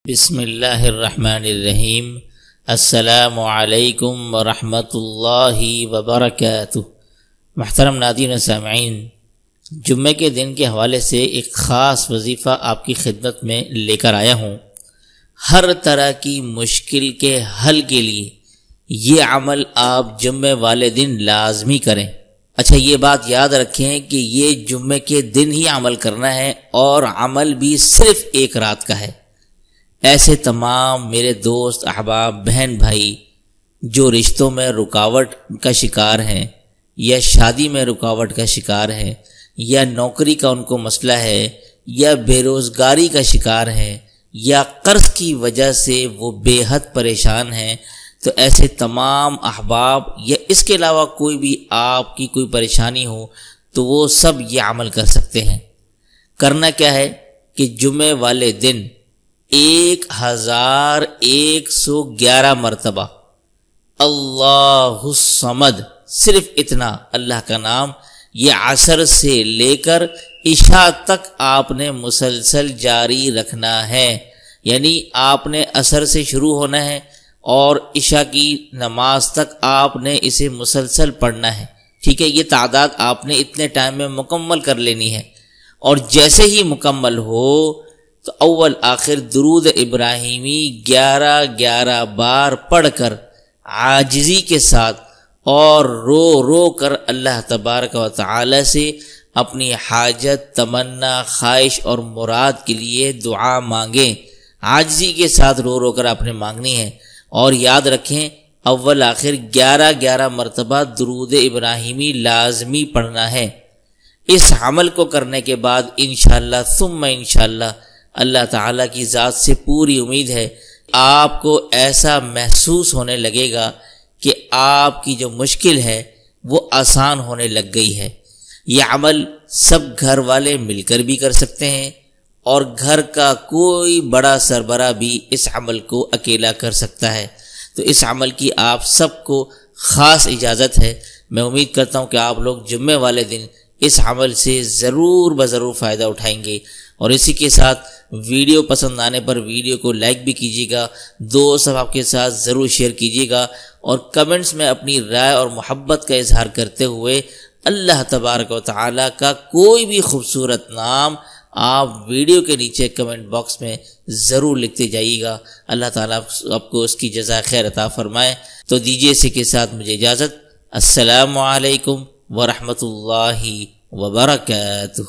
بسم اللہ الرحمن الرحیم۔ السلام علیکم ورحمۃ اللہ وبرکاتہ۔ محترم ناظرین و سامعین، جمعے کے دن کے حوالے سے ایک خاص وظیفہ آپ کی خدمت میں لے کر آیا ہوں۔ ہر طرح کی مشکل کے حل کے لیے یہ عمل آپ جمعے والے دن لازمی کریں۔ اچھا، یہ بات یاد رکھیں کہ یہ جمعے کے دن ہی عمل کرنا ہے اور عمل بھی صرف ایک رات کا ہے۔ ایسے تمام میرے دوست، احباب، بہن بھائی جو رشتوں میں رکاوٹ کا شکار ہیں، یا شادی میں رکاوٹ کا شکار ہیں، یا نوکری کا ان کو مسئلہ ہے، یا بے روزگاری کا شکار ہیں، یا قرض کی وجہ سے وہ بے حد پریشان ہیں، تو ایسے تمام احباب یا اس کے علاوہ کوئی بھی آپ کی کوئی پریشانی ہو تو وہ سب یہ عمل کر سکتے ہیں۔ کرنا کیا ہے کہ جمعے والے دن 1111 مرتبہ اللہ الصمد، صرف اتنا اللہ کا نام، یہ عصر سے لے کر عشاء تک آپ نے مسلسل جاری رکھنا ہے۔ یعنی آپ نے عصر سے شروع ہونا ہے اور عشاء کی نماز تک آپ نے اسے مسلسل پڑھنا ہے، ٹھیک ہے؟ یہ تعداد آپ نے اتنے ٹائم میں مکمل کر لینی ہے، اور جیسے ہی مکمل ہو تو اول آخر درود ابراہیمی 11 بار پڑھ کر عاجزی کے ساتھ اور رو رو کر اللہ تبارک و تعالی سے اپنی حاجت، تمنا، خواہش اور مراد کے لیے دعا مانگیں۔ عاجزی کے ساتھ رو رو کر آپ نے مانگنی ہے، اور یاد رکھیں اول آخر 11 مرتبہ درود ابراہیمی لازمی پڑھنا ہے۔ اس عمل کو کرنے کے بعد انشاءاللہ ثم انشاءاللہ اللہ تعالیٰ کی ذات سے پوری امید ہے آپ کو ایسا محسوس ہونے لگے گا کہ آپ کی جو مشکل ہے وہ آسان ہونے لگ گئی ہے۔ یہ عمل سب گھر والے مل کر بھی کر سکتے ہیں، اور گھر کا کوئی بڑا سربراہ بھی اس عمل کو اکیلا کر سکتا ہے۔ تو اس عمل کی آپ سب کو خاص اجازت ہے۔ میں امید کرتا ہوں کہ آپ لوگ جمعے والے دن اس عمل سے ضرور فائدہ اٹھائیں گے، اور اسی کے ساتھ ویڈیو پسند آنے پر ویڈیو کو لائک بھی کیجیے گا، دوست آپ کے ساتھ ضرور شیئر کیجیے گا، اور کمنٹس میں اپنی رائے اور محبت کا اظہار کرتے ہوئے اللہ تبارک و تعالی کا کوئی بھی خوبصورت نام آپ ویڈیو کے نیچے کمنٹ باکس میں ضرور لکھتے جائیے گا۔ اللہ تعالیٰ آپ کو اس کی جزائے خیر عطا فرمائے۔ تو دیجیے اسی کے ساتھ مجھے اجازت۔ السلام علیکم ورحمۃ اللہ وبرکاتہ۔